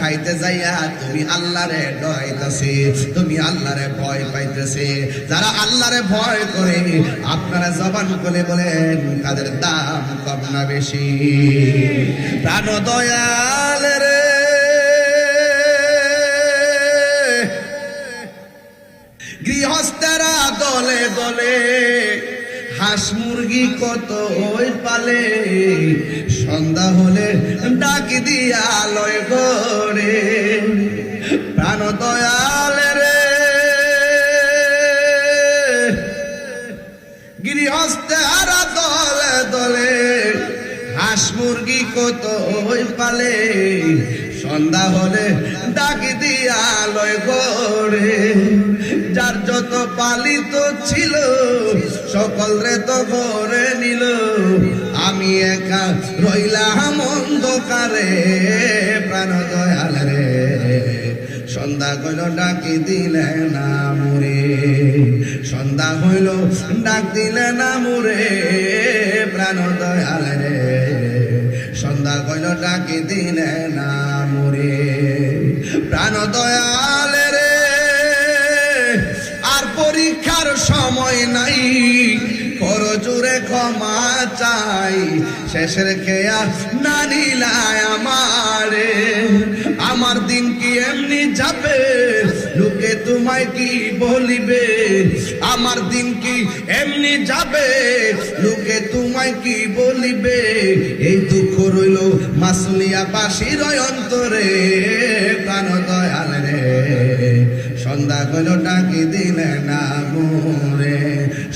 খাইতে যাইয়া তুমি আল্লাহরে ডরাইতেছে, তুমি আল্লাহরে ভয় পাইতেছে। যারা আল্লাহরে ভয় করে আপনারা জবান খুলে বলেন তাদের দাম কম না বেশি? প্রাণ দয়াল রে, গৃহস্থেরা দলে দলে হাঁস মুরগি কত ওই পালে, সন্ধ্যা হলে ডাক দিয়া লয় করে। প্রাণ দয়াল রে, গৃহস্থেরা দলে দলে হাঁস মুরগি কত ওই পালে, সন্ধ্যা হলে ডাক দিয়া লয় করে। যার যত পালিত ছিল সকল রে তো করে নিল, আমি একা রইলাম অন্ধকারে। প্রাণ দয়াল রে, সন্ধ্যা হইল ডাকি দিলে না মুরে, সন্ধ্যা হইল ডাক দিলে না মুরে। প্রাণ দয়াল রে, সন্ধ্যা হইল ডাকি দিলে না মুরে। প্রাণ দয়াল রে, আর পরীক্ষার সময় নাই, কর জোরে ক্ষমা চাই। শেষের খেয়া না নিলায় আমারে, আমার দিন কি এমনি যাবে, লোকে তোমায় কি বলিবে। আমার দিন কি এমনি যাবে, লোকে তোমায় কি বলিবে। এই দুঃখ রইল মাসুলিয়া বাসির অন্তরে। প্রাণ দয়াল রে, সন্ধ্যা হইল ডাকি দিলে না মোরে,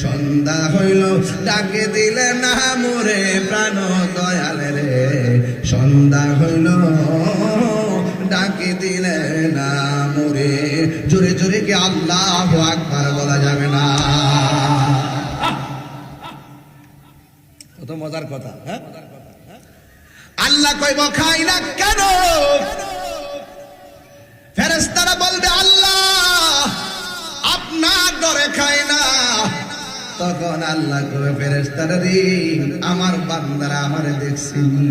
সন্ধ্যা হইল ডাকি দিলে না মোরে। প্রাণ দয়াল রে, সন্ধ্যা হইল ডাকি দিলে না মোরে। জোরে জোরে কি আল্লাহু আকবার বলা যাবে না? কত মজার কথা। হ্যাঁ, আল্লাহ কইব খাই না কেন? ফেরেশতারা বলবে আল্লাহ আপনার ডরে খাই না। তখন আল্লাহ কইবে ফেরেশতারা রে, আমার বান্দারা আমারে দেখছিলি,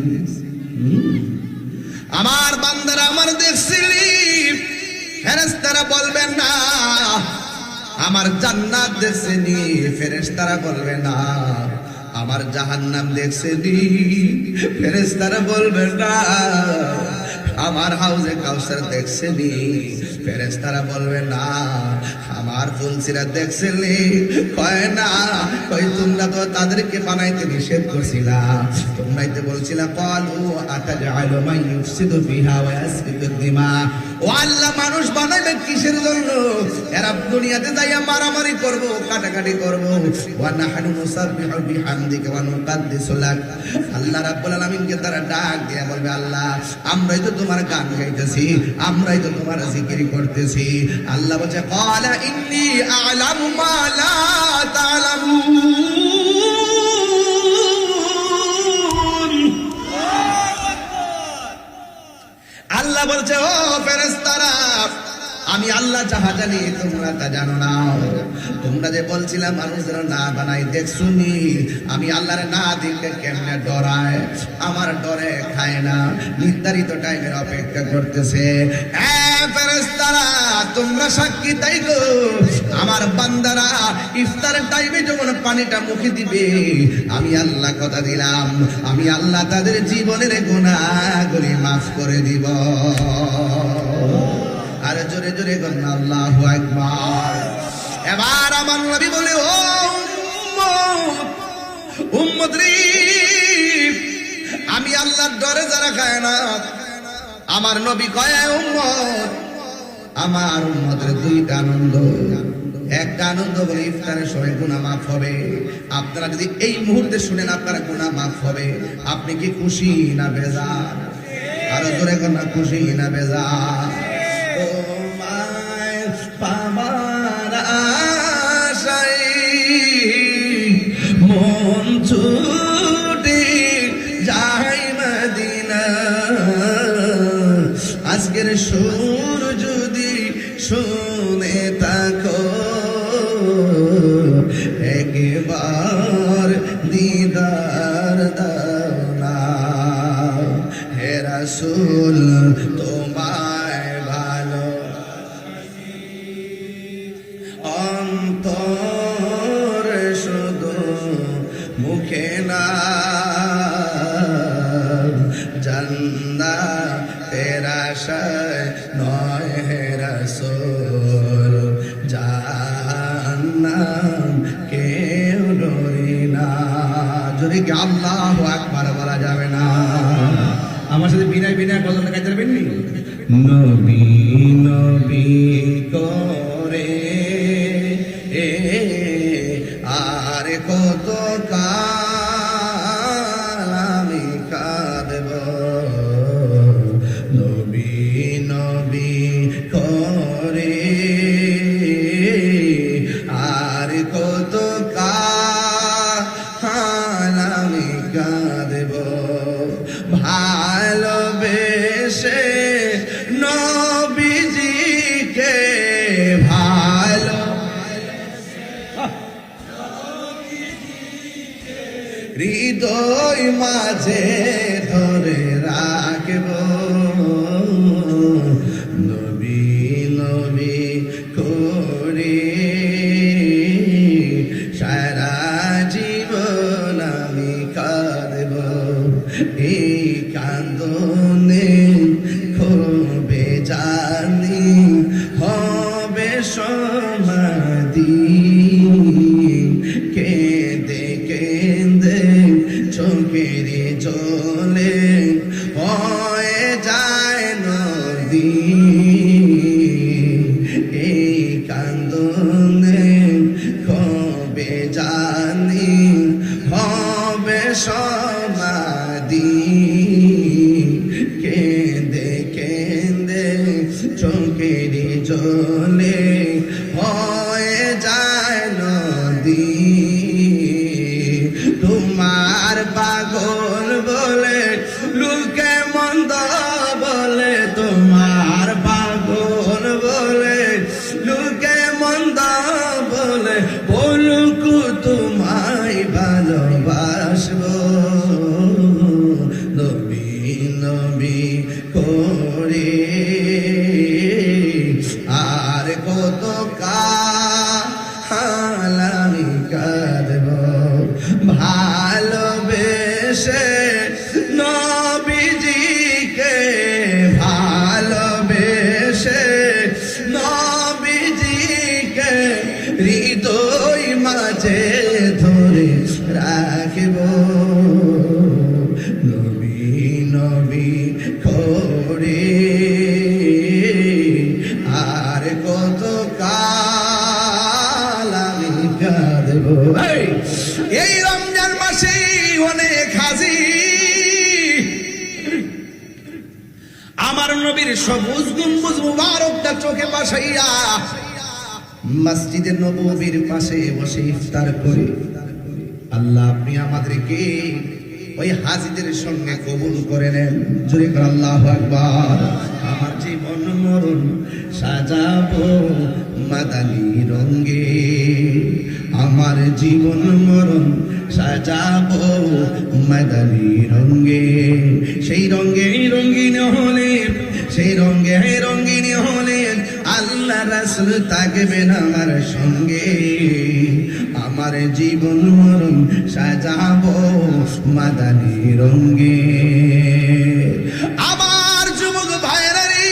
আমার বান্দারা আমার দেখছিলি। ফেরেশতারা বলবেন না আমার জান্নাত দেখছিনি। ফেরেশতারা বলবে না আমার জাহান্নাম দেখছিনি। ফেরেশতারা বলবে না আমার হাউজে কাউসার দেখছিনি। ফেরেশতারা বলবে না আমার ফুলসিরাত দেখছিলি। কয় না, কই তোমরা তো তাদেরকে বানাইতে নিষেধ করছিলা, তোমরাই তো বলছিলা ক্বালু আতাজআলু মান ইউফসিদু ফিহা ওয়া ইয়াসফিকু দিমা। ও আল্লাহ, মানুষ বানাইবে কিসের জন্য? এরা দুনিয়াতে যাইয়া মারামারি করব, কাটাকাটি করব। ওয়া নাহনু নুসাব্বিহু বিহামদিকা ওয়া নুকাদ্দিসু লাক। আল্লাহ রাব্বুল আলামিনকে তারা ডাক দিয়া বলবে আল্লাহ আমরাই তো তোমার গান গাইতেছি, আমরাই তো তোমার জিকির করতেছি। আল্লাহ বলছে ক্বালা ইন্নী আ'লামু মা লা তা'লামুন। আল্লাহ বলছে ও ফেরেশতারা, আমি আল্লাহ যাহা জানি তোমরা তা জানো না। তোমরা যে বলছিলা মানুষের না বানাই দেখছুনি, আমি আল্লাহরে না দেখে কেমনে ডরায়, আমার ডরে খায় না, নির্ধারিত টাইমের অপেক্ষা করতেছে। ফেরেশতারা তোমরা সাক্ষী তাই গো, আমার বান্দারা ইফতারের টাইমে যখন পানিটা মুখে দিবে, আমি আল্লাহ কথা দিলাম, আমি আল্লাহ তাদের জীবনের গুনাহগুলি মাফ করে দিব। আর জোরে জোরে বলুন আল্লাহু আকবার। এবার আমার নবী বলে ও উম্মত রে, আমি আল্লাহর ডরে যারা খায় না, আমার নবী কয় উম্মত, আমার উম্মতের দুইটা আনন্দ। একটা আনন্দ বলে ইফতারের সময় গুনাহ মাফ হবে। আপনারা যদি এই মুহূর্তে শুনেন আপনারা গুনাহ মাফ হবে, আপনি কি খুশি না বেজার? আরো জোরে কোন খুশি না বেজার? তোমায় পাবার আশায় মন ছুটে যাই মদিনা। আজকের সুর যদি শুনে থাকো, একবার দিদার দাও না হে রাসূল তোমার আশায় নয় হে রাসূল জাহান্নাম কেউ ডরি না। যদি কি আল্লাহু আকবার বলা যাবে না? আমার সাথে বিনয় বিনয় গজল গাইতে পারবেন নি? নবী নবী করে আর কত কাল আমি কাঁদব, নবী নবী করে আর কত কাল আমি কাঁদব, ভালোবেসে নবীজিকে ভালো হৃদয় মাঝে ধরে রাখব, নবী নবী করে সারা জীবন আমি কাঁদব। এই কান্দনে খুবে জানি হবে সমাধি, কেঁদে কেঁদে চোখের জলে হয়ে যায় নদী। এই কান্দনে কবে জানি হবে সমাধি, কেঁদে কেঁদে চোখের জলে হয়ে যায় নদী। তোমার পাগল বলে লোকে মন্দ বলে, তোমার পাগল বলে লোকে মন্দ বলে, বলুক তোমায় ভালোবাসবো, নবী নবী করে আর কত কাল আমি কাঁদব, ভালোবেসে নবীজিকে ভালোবেসে নবীজিকে হৃদয় মাঝে ধরে রাখব, নবী নবী করে আর কত কাল আমি কাঁদব। এই রমজান মাসে অনেক হাজি আমার নবীর সবুজ গম্বুজ মুবারকটা চোখে বাসাইয়া মসজিদে নববীর পাশে বসে ইফতার করে। আল্লাহ আপনি আমাদেরকে ওই হাজিদের সঙ্গে কবুল করে নেন। জোরে করে আল্লাহু আকবার। আমার জীবন মরণ সাজাবো মাদানী রঙে, আমার জীবন মরণ সাজাবো মাদানী রঙে, সেই রঙে রঙিন হলে সেই রঙে রঙিন হলে আল্লাহ রাসূল থাকবেন আমার সঙ্গে। আমার জীবন মরণ সাজাবো মাদানী রঙে। আমার যুবক ভাইরা রে,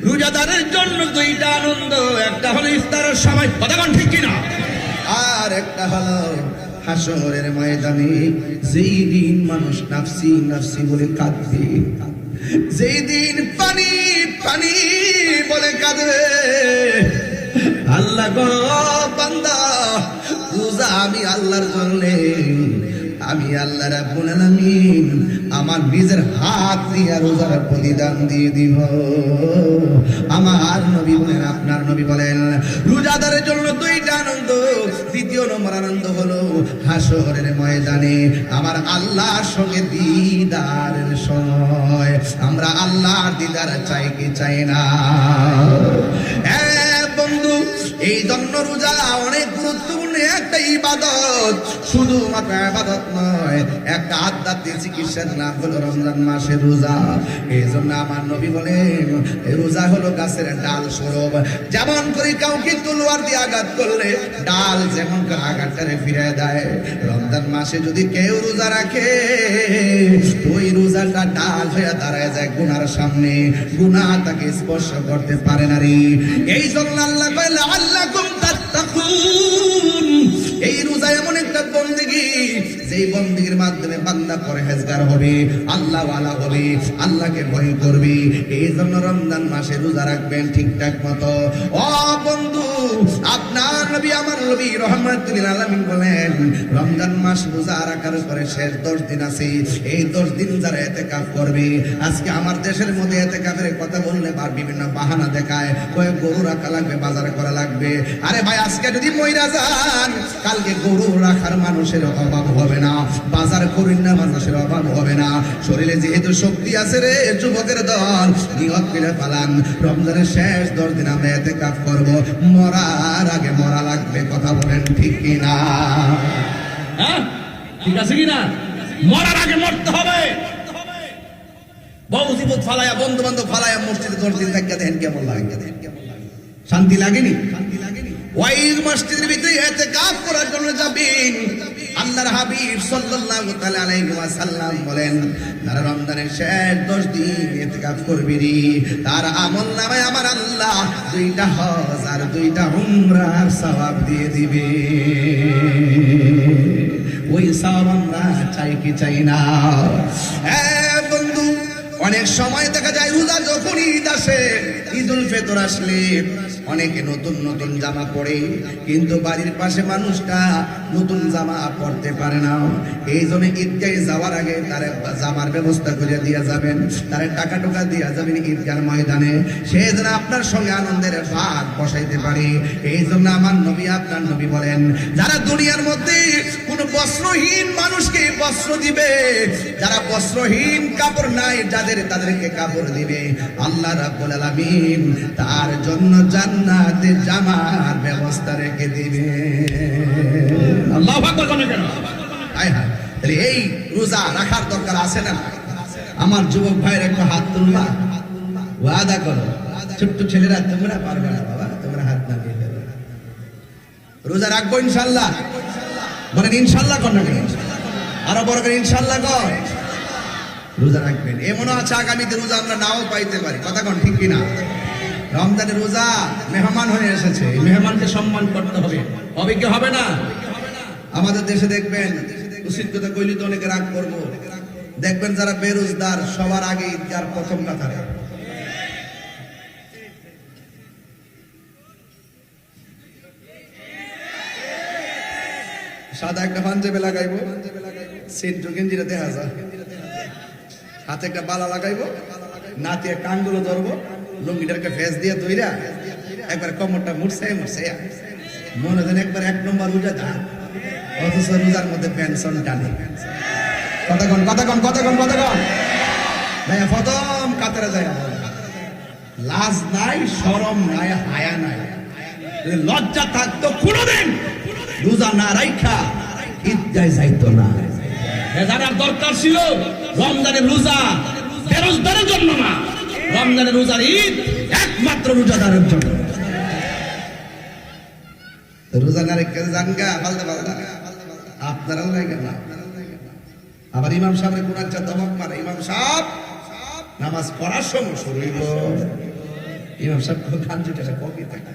রোজাদারের জন্য দুইটা আনন্দ, একটা হলো ইফতারের সময়, কথা কোন ঠিক কিনা, আর একটা হলো হাসরের ময়দানে যেই দিন মানুষ নাফসি নাফসি বলে কাঁদবে, যেই দিন পানি পানি বলে কাঁদবে। আল্লাহ গো বান্দা, রোজা আমি আল্লাহর জন্য, আমি আল্লাহ রাব্বুল আলামিন আমার নিজের হাত দিয়ে রোজার প্রতিদান দিয়ে দিব। আমার নবী বলেন, আপনার নবী বলেন, রোজাদারের জন্য দুইটা আনন্দ। দ্বিতীয় নম্বর আনন্দ হলো হাসরের ময়দানে আমার আল্লাহর সঙ্গে দিদারের সময়। আমরা আল্লাহর দিদার চাই কি চাই না? বন্ধু এই জন্য রোজা অনেক গুরুত্বপূর্ণ একটা ইবাদত, শুধুমাত্র ইবাদত নয়, একটা আধ্যাত্মিক চিকিৎসার নাম হলো রমজান মাসের রোজা। এই জন্য আমার নবী বলেন এই রোজা হলো গাছের ডাল স্বরূপ। যেমন করে কাউকে তলোয়ার দিয়ে আঘাত করলে ডাল যেমন করে আঘাতটারে ফিরে দেয়, রমজান মাসে যদি কেউ রোজা রাখে ওই রোজাটা ডাল হয়ে দাঁড়ায় যায় গুনার সামনে, গুনাহ তাকে স্পর্শ করতে পারে না রে। এই জন্য আল্লাহ কয় লাআল্লাকুম তাত্তাকুন, এই রোজা এমন একটা বন্দেগী যেই বন্দেগীর মাধ্যমে বান্দা পরহেজগার হবে, আল্লাহ ওয়ালা হবে, আল্লাহকে ভয় করবে। এই জন্য রমজান মাসে রোজা রাখবেন ঠিকঠাক মতো। ও বন্ধু, আপনার নবী আমার নবী রাহমাতুল লিল আলামিন বলেন রমজান মাস রোজা রাখার পরে শেষ 10 দিন আছে, এই 10 দিন যারা ইতিকাফ করবে, আজকে আমার দেশের মধ্যে ইতিকাফের কথা বললে আর বিভিন্ন বাহানা দেখায়, কয় গরু রাখা লাগবে, বাজার করা লাগবে। আরে ভাই, আজকে যদি মইরা যান কালকে গরু রাখার মানুষের অভাব হবে না, বাজার করেন না মানুষের অভাব হবে না। শরীরে যেহেতু শক্তি আছে রে যুবকের দল, নিয়ত করে পালান রমজানের শেষ 10 দিন আমরা ইতিকাফ করব, মরার আগে মরা লাগবে। কথা বলেন ঠিক কিনা? হ্যাঁ, ঠিক আছে কিনা? মরার আগে মরতে হবে। বহু জীবন ফালায়া, বন্ধু বান্ধব ফালায়া মসজিদে 10 দিন থাকিয়া দেখেন কেমন লাগে, শান্তি লাগেনি? ওই মসজিদের ভিতরে ইতিকাফ করার জন্য যাবেন। আল্লাহর হাবিব সাল্লাল্লাহু তাআলা আলাইহি ওয়াসাল্লাম বলেন যারা রমজানের শেষ 10 দিন ইতিকাফ করবে রে, তার আমলনামায় আমার আল্লাহ 2টা হজ আর 2টা উমরার সওয়াব দিয়ে দিবে। ওই সওয়াব আমরা চাই কি চাই না? বন্ধু, অনেক সময় দেখা যায় রোজা যখন ঈদ আসে, ঈদুল ফিতর আসলে অনেকে নতুন নতুন জামা পরে, কিন্তু বাড়ির পাশে মানুষটা নতুন জামা পরতে পারে না। এই জন্য ঈদগাহে যাওয়ার আগে তার জামার ব্যবস্থা করে দিয়ে যাবেন, তার টাকা টোকা দিয়ে যাবেন ঈদগাহ ময়দানে, সেই যেন আপনার সঙ্গে আনন্দের ভাগ বসাইতে পারে। এই জন্য আমার নবী, আপনার নবী বলেন যারা দুনিয়ার মধ্যে কোন বস্ত্রহীন মানুষকে বস্ত্র দিবে, যারা বস্ত্রহীন কাপড় নাই যাদের, তাদেরকে কাপড় দিবে, আল্লাহ রাব্বুল আলামিন তার জন্য জান্নাতে জামার ব্যবস্থা রেখে দিবে। আল্লাহু আকবার বলেন কেন? হায় হায়, তাহলে এই রোজা রাখার দরকার আছে না? আমার যুবক ভাইয়ের একটা হাত তুলবা, ওয়াদা করো, ছোট্ট ছেলেরা তোমরা পারবে না বাবা, তোমরা হাত নামিয়ে ফেলো। রোজা রাখবো ইনশাআল্লাহ, বলেন ইনশাআল্লাহ কর না কেন? আরো বড় করে ইনশাআল্লাহ কর। রোজা রাখবেন, এমনও আছে আগামীতে রোজা আমরা নাও পাইতে পারি। কথা কোন ঠিক কিনা? রমজানের রোজা মেহমান হয়ে এসেছে, মেহমানকে সম্মান করতে হবে, হবে কি হবে না? আমাদের দেশে দেখবেন, উচিত কথা কইলি তো অনেকে রাগ করবো, দেখবেন যারা বেরোজগার সবার আগে ঈদগার প্রথম কাতারে। সাদা একটা পাঞ্জাবি লাগাইবো, সেন্টু গেঞ্জিটা দেখা যায়, হাতে একটা বালা লাগাইবো, নাতিয়ে কানগুলো ধরবো, লুঙ্গিটাকে ফেস দিয়ে ধইরা একবার কোমরটা মুড়ছে মুড়ছে, মনে যেন একবার 1 নম্বর রোজা দা, অথচ রোজার মধ্যে পেনশন টানে। কতক্ষণ কতক্ষণ কতক্ষণ কতক্ষণ ভাইয়া প্রথম কাতারে যায়, লাজ নাই, শরম নাই, হায়া নাই। লজ্জা থাকতো কোনোদিন রোজা না রাইখা ঈদগাহে যাইতো না। জানার দরকার ছিল রমজানের রোজা বেরোজগারের জন্য না, রমজানের রোজার ঈদ একমাত্র রোজাদারের জন্য। রোজা না রেখে জানগা পাল্টা পাল্টা আপনারা লাগে না। আবার ইমাম সাহেবের কোন একটা দমক মারে, ইমাম সাহেব নামাজ পড়ার সময় শুরু হইব, ইমাম সাহেব গান জুটে কবি থাকে,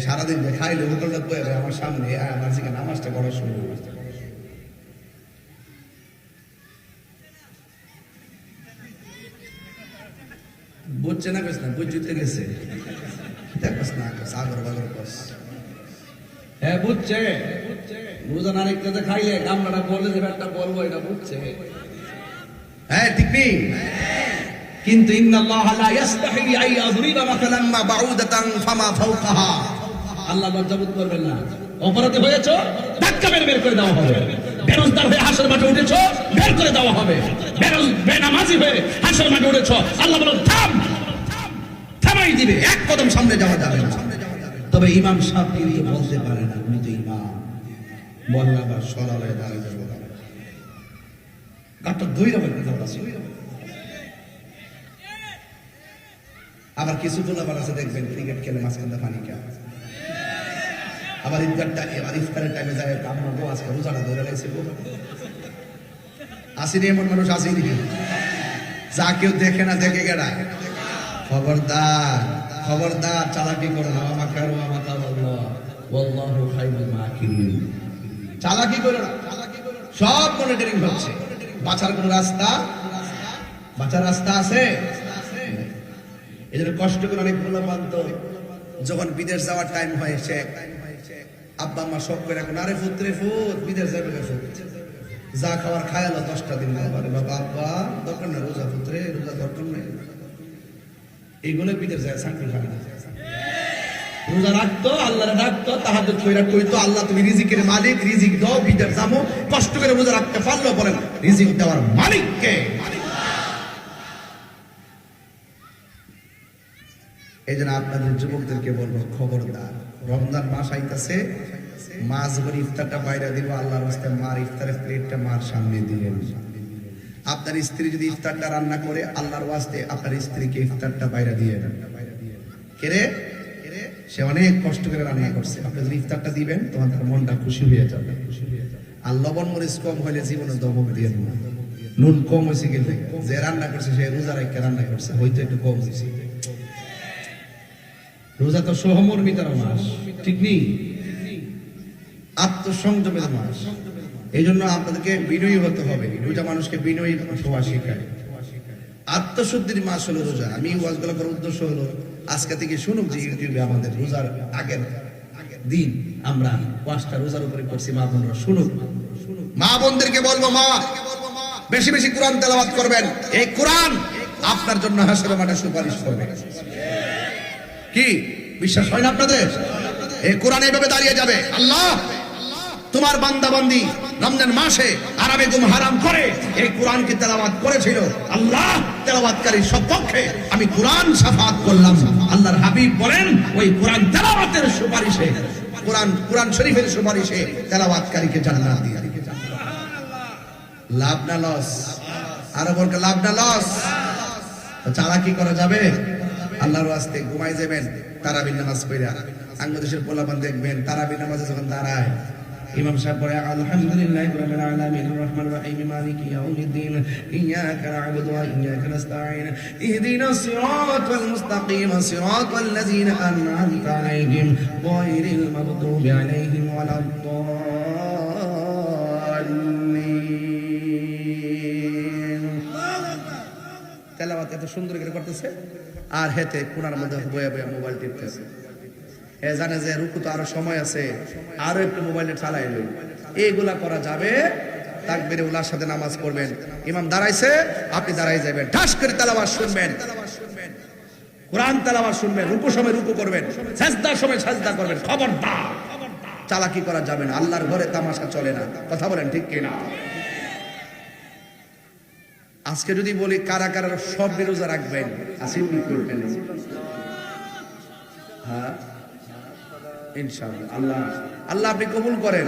সারাদিন খাইলে হোটেলটা বয়ে আমার সামনে আমার দিকে নামাজটা পড়ার শুরু হইব। বুঝছে না কস না, বুঝতে গেছে দেখস না সাগর বাগর কস। হ্যাঁ বুঝছে, রোজা না রেখে যে খাইলে গামলাটা বললে যে একটা বলবো, এটা বুঝছে। হ্যাঁ ঠিক নেই, কিন্তু ইন্নাল্লাহা লা ইস্তাহি আন ইয়াযরিবা মাসালান মা বাউদাতান ফামা ফাওকাহা, আল্লাহ লজ্জাবোধ করবেন না। অপরাধী হয়েছো, ধাক্কা মেরে বের করে দেওয়া হবে। বেরোজগার হয়ে হাসর মাঠে উঠেছো, বের করে দেওয়া হবে। বেনামাজি হয়ে হাসর মাঠে উঠেছো, আল্লাহ বলেন থাম, থামাই দিবে, 1 কদম সামনে যাওয়া যাবে না। তবে ইমাম সাহেব কিন্তু বলতে পারে না উনি তো ইমাম, বললে আবার সরালে দাঁড়িয়ে যাবে, গাঁটটা দুই রকমের কথা ছিল। আবার কিছু গোলাবার আছে দেখবেন ক্রিকেট খেলে মাঝখানে পানি খেয়ে, আবার ইফতারের টাইমে যায় আমার বউ আজকে রোজাটা ধরে লাগছে, আসিনি এমন মানুষ আসেনি, যা কেউ দেখে না দেখে গেড়া। খবরদার খবরদার, চালাকি করো না, চালাকি করো না, সব মনিটরিং হচ্ছে। বাঁচার কোন রাস্তা, বাঁচার রাস্তা আছে? এই জন্য কষ্ট করে অনেক মূল্যবান্ত যখন বিদেশ যাওয়ার টাইম হয়, সে আব্বা আম্মা সব করে এখন আরে পুত্রে ফুট বিদেশ যাবে, যা খাওয়ার খায়ালো 10টা দিন বাবা আব্বা দরকার নেই, রোজা পুত্রে রোজা দরকার নেই, এইগুলো বিদেশ যায় চাকরি খাবে না। রোজা রাখতো, আল্লাহরে ডাকতো, তাহাজ্জুদ কইরা কইতো আল্লাহ তুমি রিজিকের মালিক, রিজিক দাও, বিদেশ যাবো। কষ্ট করে রোজা রাখতে পারলো, বলেন রিজিক দেওয়ার মালিক কে? এই জন্য আপনাদের যুবকদেরকে বলবো খবরদার, রমজান মাস আইতাছে, মাছ করে ইফতারটা বাইরে দিব, আল্লাহর রাস্তায় মার ইফতারের প্লেটটা মার সামনে দিয়ে। আপনার স্ত্রী যদি ইফতারটা রান্না করে আল্লাহর ওয়াস্তে আপনার স্ত্রীকে ইফতারটা বাইরে দিয়ে দেন। কেরে সে অনেক কষ্ট করে রান্না করছে, আপনি যদি ইফতারটা দিবেন তখন তার মনটা খুশি হয়ে যাবে। আর লবণ মরিচ কম হইলে জীবনে দমক দিয়ে না, নুন কম হয়েছে গেলে যে রান্না করছে সে রোজা রাখতে রান্না করছে, হয়তো একটু কম হয়েছে। রোজা তো সহমর্মিতার মাস, ঠিক নেই, আত্মসংযমের মাস। এই জন্য আপনাদেরকে বিনয়ী হতে হবে। রোজা মানুষকে বিনয়ী হওয়া শেখায়। আত্মশুদ্ধির মাস হলো রোজা। আমি ওয়াজগুলো করার উদ্দেশ্য হলো আজকে থেকে শুনুক যে ইউটিউবে আমাদের রোজার আগের দিন আমরা ওয়াজটা রোজার উপরে করছি, মা বোনরা শুনুক। মা বোনদেরকে বলবো, মা বেশি বেশি কোরআন তেলাওয়াত করবেন। এই কোরআন আপনার জন্য হাসরের মাঠে সুপারিশ করবে। কি বিশ্বাস হয় না আপনাদের? এই কোরআন এইভাবে দাঁড়িয়ে যাবে, আল্লাহ তোমার বান্দা বান্দি রমজান মাসে আরামে গুম হারাম করে এই কোরআনকে তেলাওয়াত করেছিল, আল্লাহ তেলাওয়াতকারীর সপক্ষে আমি কোরআন শাফাআত করলাম। আল্লাহর হাবিব বলেন ওই কোরআন তেলাওয়াতের সুপারিশে, কোরআন শরীফের সুপারিশে তেলাওয়াতকারীকে জান্নাত দিয়ে দিবে। লাভ না লস? আরো বলকে লাভ না লস? চালাকি করা যাবে? আল্লাহর ওয়াস্তে ঘুমাই যাবেন তারাবির নামাজ পড়া। বাংলাদেশের পোলাপান দেখবেন তারাবির নামাজে যখন দাঁড়ায় ইমাম সাহেব পড়ে আলহামদুলিল্লাহি রাব্বিল আলামিন আর রহমানির রহিম মালিকি ইয়াউমিদ্দিন ইয়াকা না'বুদু ওয়া ইয়াকা নাস্তাঈন ইহদিনাস সিরাতাল মুস্তাকিম সিরাতাল লাযিনা আন'আমতা আলাইহিম গায়রিল মাগদুবি আলাইহিম ওয়ালাদ-দাল্লিন। তেলাওয়াত এত সুন্দর করে করতেছে আর হেতে কোনার মধ্যে বয়ে বয়ে মোবাইল টিপতেছে। এ জানে যে রুকু তো আরো সময় আছে, আরো একটু মোবাইলে চালাই লই। এইগুলা করা যাবে? তাকবীরে উলার সাথে নামাজ পড়বেন, ইমাম দাঁড়াইছে আপনি দাঁড়াই যাবেন, ঠাস করে তেলাওয়াত শুনবেন, কোরআন তেলাওয়াত শুনবেন, রুকু সময় রুকু করবেন, সাজদার সময় সাজদা করবেন। খবরদার চালাকি করা যাবে না। আল্লাহর ঘরে তামাশা চলে না, কথা বলেন ঠিক কিনা? আজকে যদি বলি কারা কারা সব রোজা রাখবেন, আসি করবেন? হ্যাঁ ইনশাআল্লাহ। আল্লাহ আপনি কবুল করেন।